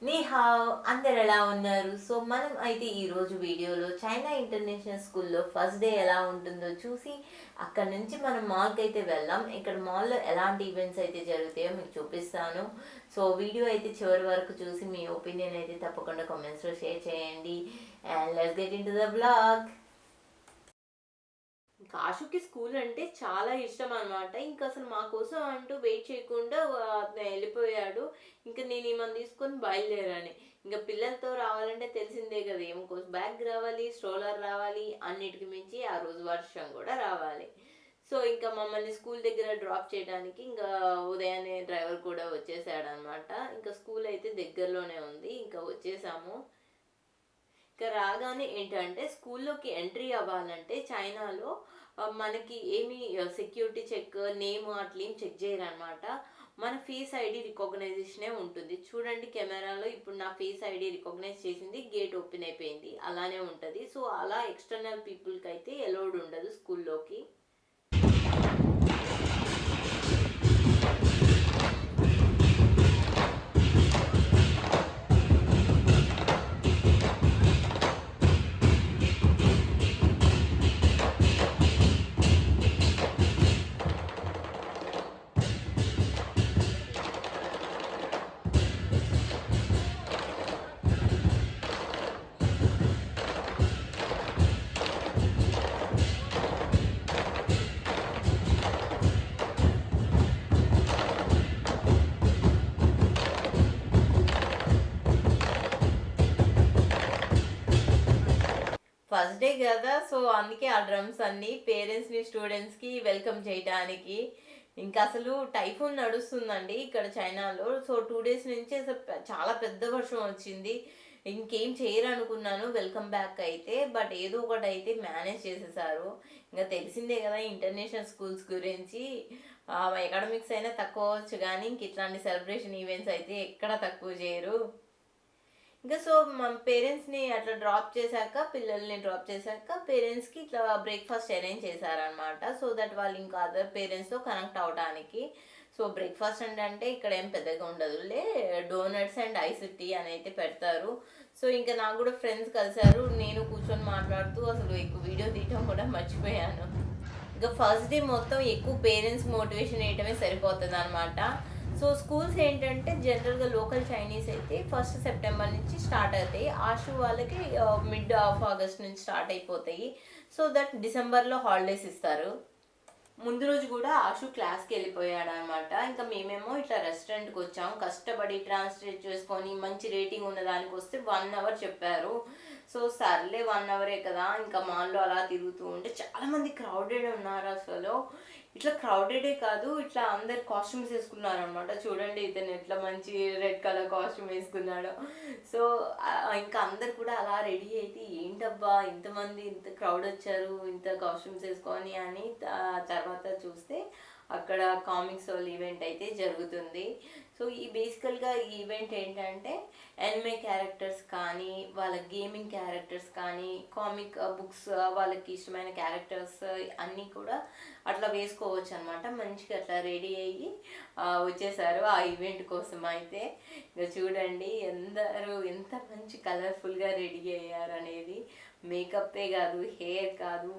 నీ హావ్ అందరు ఎలా ఉన్నారు? సో మనం అయితే ఈరోజు వీడియోలో చైనా ఇంటర్నేషనల్ స్కూల్లో ఫస్ట్ డే ఎలా ఉంటుందో చూసి అక్కడ నుంచి మనం మాల్కి అయితే వెళ్దాం. ఇక్కడ మాల్లో ఎలాంటి ఈవెంట్స్ అయితే జరుగుతాయో మీకు చూపిస్తాను. సో వీడియో అయితే చివరి వరకు చూసి మీ ఒపీనియన్ అయితే తప్పకుండా కామెంట్స్లో షేర్ చేయండి. And let's get into the blog. కాశుకి స్కూల్ అంటే చాలా ఇష్టం అనమాట. ఇంకా అసలు మా కోసం అంటూ వెయిట్ చేయకుండా అతను వెళ్ళిపోయాడు. ఇంకా నేను ఈమెను తీసుకొని బయలుదేరాను. ఇంకా పిల్లలతో రావాలంటే తెలిసిందే కదా, ఏమో కోసం బ్యాగ్ రావాలి, స్ట్రోలర్ రావాలి, అన్నిటికి మించి ఆ రోజు వర్షం కూడా రావాలి. సో ఇంకా మమ్మల్ని స్కూల్ దగ్గర డ్రాప్ చేయడానికి ఇంకా ఉదయాన్నే డ్రైవర్ కూడా వచ్చేసాడు అనమాట. ఇంకా స్కూల్ అయితే దగ్గరలోనే ఉంది, ఇంకా వచ్చేసాము. ఇంకా రాగానే ఏంటంటే స్కూల్లోకి ఎంట్రీ అవ్వాలంటే చైనాలో మనకి ఏమి సెక్యూరిటీ చెక్, నేమ్ అట్లేం చెక్ చేయరనమాట. మన ఫేస్ ఐడి రికగ్నైజేషనే ఉంటుంది. చూడండి కెమెరాలో ఇప్పుడు నా ఫేస్ ఐడి రికగ్నైజ్ చేసింది, గేట్ ఓపెన్ అయిపోయింది, అలానే ఉంటుంది. సో అలా ఎక్స్టర్నల్ పీపుల్కి అయితే అలౌడ్ ఉండదు స్కూల్లోకి. ఫస్ట్ డే కదా, సో అందుకే ఆ డ్రమ్స్ అన్ని పేరెంట్స్ని స్టూడెంట్స్కి వెల్కమ్ చేయడానికి. ఇంకా అసలు టైఫూన్ నడుస్తుందండి ఇక్కడ చైనాలో. సో 2 days నుంచి అసలు చాలా పెద్ద వర్షం వచ్చింది. ఇంకేం చేయరు అనుకున్నాను వెల్కమ్ బ్యాక్ అయితే, బట్ ఏదో ఒకటి అయితే మేనేజ్ చేసేసారు. ఇంకా తెలిసిందే కదా ఇంటర్నేషనల్ స్కూల్స్ గురించి. ఎకడమిక్స్ అయినా తక్కువ అవచ్చు కానీ ఇంక ఇట్లాంటి సెలబ్రేషన్ ఈవెంట్స్ అయితే ఎక్కడ తక్కువ చేయరు. ఇంకా సో మా పేరెంట్స్ని అట్లా డ్రాప్ చేశాక, పిల్లల్ని డ్రాప్ చేశాక పేరెంట్స్కి ఇట్లా బ్రేక్ఫాస్ట్ అరేంజ్ చేశారనమాట. సో దట్ వాళ్ళు ఇంకా అదర్ పేరెంట్స్తో కనెక్ట్ అవడానికి. సో బ్రేక్ఫాస్ట్ అంటే ఇక్కడ ఏం పెద్దగా ఉండదులే, డోనట్స్ అండ్ ఐస్ టీ అని అయితే పెడతారు. సో ఇంకా నాకు కూడా ఫ్రెండ్స్ కలిశారు, నేను కూర్చొని మాట్లాడుతూ అసలు ఎక్కువ వీడియో తీయటం కూడా మర్చిపోయాను. ఇంకా ఫస్ట్ డే మొత్తం ఎక్కువ పేరెంట్స్ మోటివేషన్ వేయటమే సరిపోతుంది అనమాట. సో స్కూల్స్ ఏంటంటే జనరల్గా లోకల్ చైనీస్ అయితే 1st September నుంచి స్టార్ట్ అవుతాయి. ఆషు వాళ్ళకి mid of August నుంచి స్టార్ట్ అయిపోతాయి. సో దట్ డిసెంబర్లో హాలిడేస్ ఇస్తారు. ముందు రోజు కూడా ఆషు క్లాస్కి వెళ్ళిపోయాడు అనమాట. ఇంకా మేమేమో ఇట్లా రెస్టారెంట్కి వచ్చాము, కష్టపడి ట్రాన్స్లేట్ చేసుకొని మంచి రేటింగ్ ఉన్న దానికి వస్తే 1 hour చెప్పారు. సో సర్లే 1 hour కదా, ఇంకా మాల్లో అలా తిరుగుతూ ఉంటే చాలామంది క్రౌడెడ్ ఉన్నారు అసలు. ఇట్లా క్రౌడెడే కాదు, ఇట్లా అందరు కాస్ట్యూమ్స్ వేసుకున్నారు అనమాట. చూడండి ఇతను ఎట్లా మంచి రెడ్ కలర్ కాస్ట్యూమ్ వేసుకున్నాడు. సో ఇంకా అందరు కూడా అలా రెడీ అయితే ఏంటబ్బా ఇంతమంది ఇంత క్రౌడ్ వచ్చారు ఇంత కాస్ట్యూమ్స్ వేసుకొని అని. తర్వాత చూస్తే అక్కడ కామిక్స్ వాళ్ళ ఈవెంట్ అయితే జరుగుతుంది. సో ఈ బేసికల్గా ఈ ఈవెంట్ ఏంటంటే ఎనిమే క్యారెక్టర్స్ కానీ, వాళ్ళ గేమింగ్ క్యారెక్టర్స్ కానీ, కామిక్ బుక్స్ వాళ్ళకి ఇష్టమైన క్యారెక్టర్స్ అన్నీ కూడా అట్లా వేసుకోవచ్చు అనమాట. మంచిగా అట్లా రెడీ అయ్యి వచ్చేసారు ఆ ఈవెంట్ కోసం అయితే. ఇంకా చూడండి ఎందరూ ఎంత మంచి కలర్ఫుల్గా రెడీ అయ్యారు అనేది. మేకప్పే కాదు, హెయిర్ కాదు,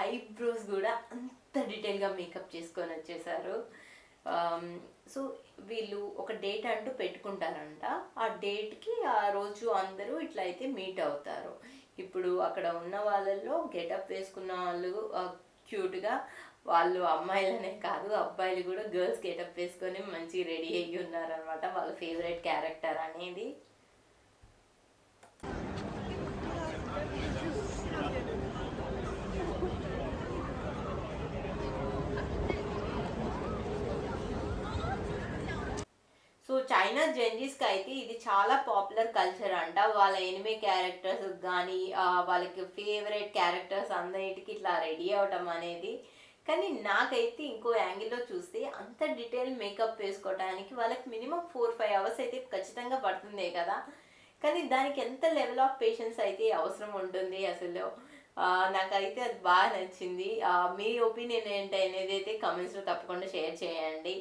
ఐబ్రోస్ కూడా అంత డీటెయిల్గా మేకప్ చేసుకొని వచ్చేసారు. సో వీళ్ళు ఒక డేట్ అంటూ పెట్టుకుంటారంట. ఆ డేట్కి ఆ రోజు అందరూ ఇట్లా అయితే మీట్ అవుతారు. ఇప్పుడు అక్కడ ఉన్న వాళ్ళల్లో గెటప్ వేసుకున్న వాళ్ళు క్యూట్గా, వాళ్ళు అమ్మాయిలనే కాదు అబ్బాయిలు కూడా గర్ల్స్ గెటప్ వేసుకొని మంచి రెడీ అయ్యి ఉన్నారనమాట, వాళ్ళ ఫేవరెట్ క్యారెక్టర్ అనేది. సో చైనా జెంజీస్కి అయితే ఇది చాలా పాపులర్ కల్చర్ అంట. వాళ్ళ ఎనిమే క్యారెక్టర్స్ కానీ వాళ్ళకి ఫేవరెట్ క్యారెక్టర్స్ అందరిటికి ఇట్లా రెడీ అవటం అనేది. కానీ నాకైతే ఇంకో యాంగిల్లో చూస్తే అంత డీటెయిల్ మేకప్ వేసుకోవడానికి వాళ్ళకి మినిమం 4-5 hours అయితే ఖచ్చితంగా పడుతుంది కదా. కానీ దానికి ఎంత లెవెల్ ఆఫ్ పేషెన్స్ అయితే అవసరం ఉంటుంది అసలు. నాకైతే అది బాగా నచ్చింది. మీ ఒపీనియన్ ఏంటి అనేది అయితే కమెంట్స్లో తప్పకుండా షేర్ చేయండి.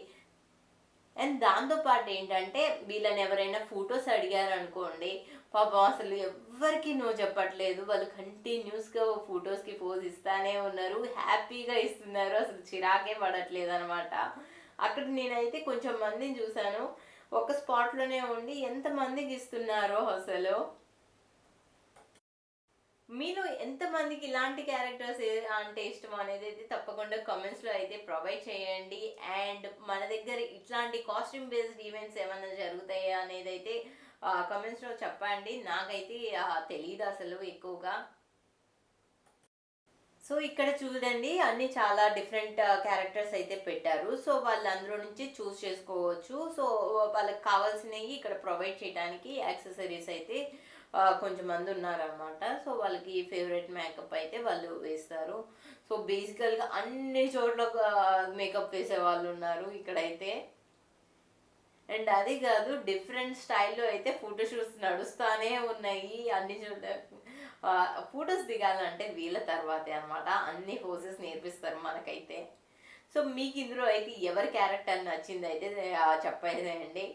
అండ్ దాంతోపాటు ఏంటంటే వీళ్ళని ఎవరైనా ఫొటోస్ అడిగారు అనుకోండి, పాపం అసలు ఎవ్వరికి నో చెప్పట్లేదు. వాళ్ళు కంటిన్యూస్గా ఫొటోస్కి పోజ్ ఇస్తానే ఉన్నారు, హ్యాపీగా ఇస్తున్నారు, అసలు చిరాకే పడట్లేదు అనమాట. అక్కడ నేనైతే కొంచెం మందిని చూశాను, ఒక స్పాట్లోనే ఉండి ఎంతమందికి ఇస్తున్నారో అసలు. మీలో ఎంతమందికి ఇలాంటి క్యారెక్టర్స్ అంటే ఇష్టం అనేది అయితే తప్పకుండా కామెంట్స్లో అయితే ప్రొవైడ్ చేయండి. అండ్ మన దగ్గర ఇట్లాంటి కాస్ట్యూమ్ బేస్డ్ ఈవెంట్స్ ఏమైనా జరుగుతాయా అనేది అయితే కామెంట్స్లో చెప్పండి. నాకైతే తెలియదు అసలు ఎక్కువగా. సో ఇక్కడ చూడండి అన్ని చాలా డిఫరెంట్ క్యారెక్టర్స్ అయితే పెట్టారు. సో వాళ్ళందరూ నుంచి చూస్ చేసుకోవచ్చు. సో వాళ్ళకి కావాల్సినవి ఇక్కడ ప్రొవైడ్ చేయడానికి యాక్సెసరీస్ అయితే కొంచెం మంది ఉన్నారనమాట. సో వాళ్ళకి ఫేవరెట్ మేకప్ అయితే వాళ్ళు వేస్తారు. సో బేసికల్గా అన్ని చోట్ల మేకప్ వేసే వాళ్ళు ఉన్నారు ఇక్కడైతే. అండ్ అది కాదు, డిఫరెంట్ స్టైల్లో అయితే ఫోటోషూట్స్ నడుస్తూనే ఉన్నాయి అన్ని చోట్ల. ఫొటోస్ దిగాలంటే వీళ్ళ తర్వాతే అనమాట, అన్ని పోసెస్ నేర్పిస్తారు మనకైతే. సో మీకు ఇందులో అయితే ఎవరి క్యారెక్టర్ నచ్చింది అయితే చెప్పేదండి.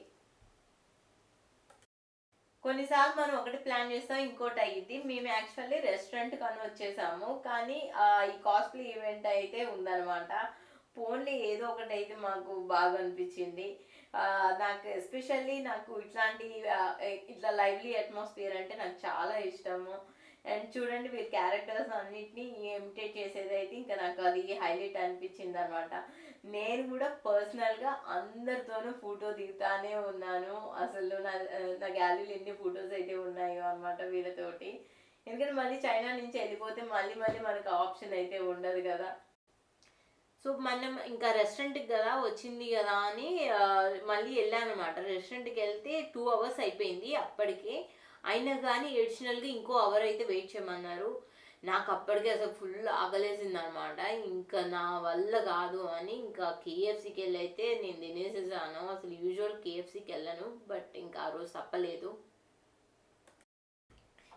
కొన్నిసార్లు మనం ఒకటి ప్లాన్ చేస్తాం, ఇంకోటి అయ్యింది. మేము యాక్చువల్లీ రెస్టారెంట్ కానీ వచ్చేసాము, కానీ ఈ కాస్ట్లీ ఈవెంట్ అయితే ఉందన్నమాట. పోన్లీ ఏదో ఒకటి అయితే మాకు బాగా అనిపించింది. నాకు ఎస్పెషల్లీ నాకు ఇట్లాంటి ఇట్లా లైవ్లీ అట్మాస్ఫియర్ అంటే నాకు చాలా ఇష్టము. అండ్ చూడండి వీళ్ళ క్యారెక్టర్స్ అన్నిటినీ ఇమిటేట్ చేసేది అయితే ఇంకా నాకు అది హైలైట్ అనిపించింది అనమాట. నేను కూడా పర్సనల్గా అందరితోనూ ఫోటో దిగుతానే ఉన్నాను. అసలు నా గ్యాలరీలో ఎన్ని ఫొటోస్ అయితే ఉన్నాయో అనమాట వీళ్ళతోటి. ఎందుకంటే మళ్ళీ చైనా నుంచి వెళ్ళిపోతే మళ్ళీ మనకు ఆప్షన్ అయితే ఉండదు కదా. సో మనం ఇంకా రెస్టారెంట్కి కదా వచ్చింది కదా అని మళ్ళీ వెళ్ళాను అనమాట. రెస్టారెంట్కి వెళ్తే 2 hours అయిపోయింది అప్పటికే. అయినా కానీ ఎడిషనల్గా ఇంకో అవర్ అయితే వెయిట్ చేయమన్నారు. నాకు అప్పటికే అసలు ఫుల్ ఆకలేసింది అనమాట. ఇంకా నా వల్ల కాదు అని ఇంకా కేఎఫ్సీకి వెళ్ళి అయితే నేను తినేసేసాను. అసలు యూజువల్ కేఎఫ్సీకి వెళ్ళను, బట్ ఇంకా ఆ రోజు తప్పలేదు.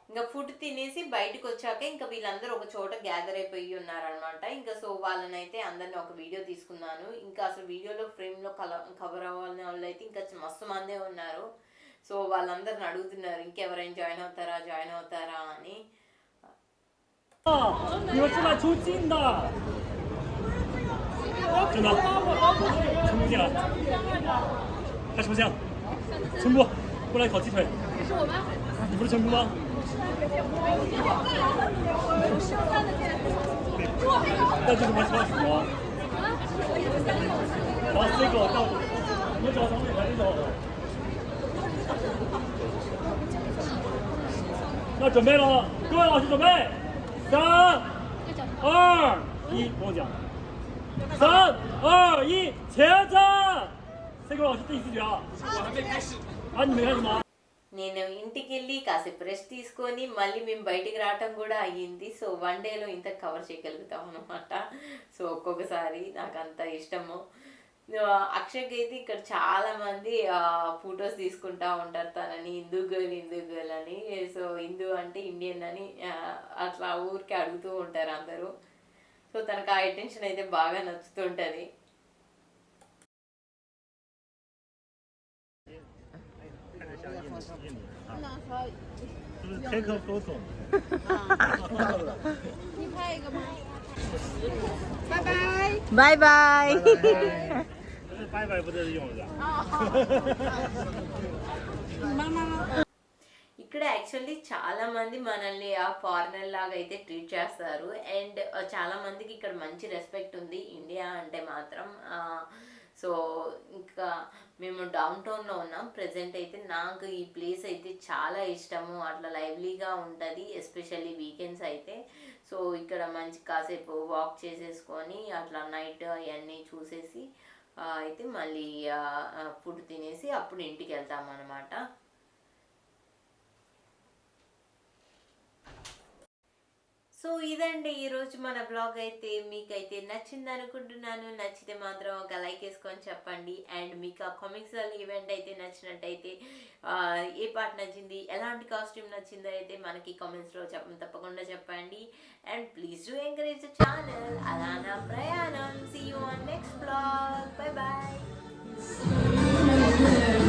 ఇంకా ఫుడ్ తినేసి బయటకు వచ్చాక ఇంకా వీళ్ళందరూ ఒక చోట గ్యాదర్ అయిపోయి ఉన్నారనమాట. ఇంకా సో వాళ్ళని అయితే అందరిని ఒక వీడియో తీసుకున్నాను. ఇంకా అసలు వీడియోలో ఫ్రేమ్లో కవర్ అవ్వాలనే వాళ్ళు అయితే ఇంకా మస్తు మందే ఉన్నారు. సో వాళ్ళందరిని అడుగుతున్నారు ఇంకెవరైనా జాయిన్ అవుతారా అని. 你们出来出镜的，真的，成功进来，开什么枪？成功，过来烤鸡腿。你不是成功吗？那这什么枪什么？然后这个到我们找长腿排这种。那准备了，各位老师准备。3、2、1，跟我讲。3、2、1，前站。这个老师第4局啊？我还没开始。啊，你没开始吗？నేను ఇంటికి వెళ్ళి కాసేపు రెస్ట్ తీసుకొని మళ్ళీ మేము బయటికి రావటం కూడా అయ్యింది. సో 1 dayలో ఇంత కవర్ చేయగలుగుతాం అనమాట. సో ఒక్కొక్కసారి నాకు అంత ఇష్టము. అక్షయ్కి అయితే ఇక్కడ చాలా మంది ఫొటోస్ తీసుకుంటా ఉంటారు తనని, హిందూ గర్ల్ అని. సో హిందూ అంటే ఇండియన్ అని అట్లా ఊరికే అడుగుతూ ఉంటారు అందరూ. సో తనకు ఆ అటెన్షన్ అయితే బాగా నచ్చుతుంటుంది. take a photo。你拍一个吗？拜拜。拜拜。拜拜不得用的。ఇక్కడ యాక్చువల్లీ చాలా మంది మనల్ని ఫారినర్ లాగా అయితే ట్రీట్ చేస్తారు. అండ్ చాలా మందికి ఇక్కడ మంచి రెస్పెక్ట్ ఉంది ఇండియా అంటే మాత్రం. సో ఇంకా మేము డౌన్ టౌన్లో ఉన్నాం ప్రెజెంట్ అయితే. నాకు ఈ ప్లేస్ అయితే చాలా ఇష్టము, అట్లా లైవ్లీగా ఉంటుంది ఎస్పెషల్లీ వీకెండ్స్ అయితే. సో ఇక్కడ మంచి కాసేపు వాక్ చేసేసుకొని అట్లా నైట్ అవన్నీ చూసేసి అయితే మళ్ళీ ఫుడ్ తినేసి అప్పుడు ఇంటికి వెళ్తాం అన్నమాట. సో ఇదండి ఈరోజు మన బ్లాగ్ అయితే. మీకైతే నచ్చింది అనుకుంటున్నాను. నచ్చితే మాత్రం ఒక లైక్ వేసుకొని చెప్పండి. అండ్ మీకు ఆ కామిక్స్ ఈవెంట్ అయితే నచ్చినట్టయితే ఏ పార్ట్ నచ్చింది, ఎలాంటి కాస్ట్యూమ్ నచ్చిందో అయితే మనకి కామెంట్స్లో తప్పకుండా చెప్పండి. And please do encourage the channel. అలా నా ప్రయాణం. See you on next blog. Bye bye. Somewhere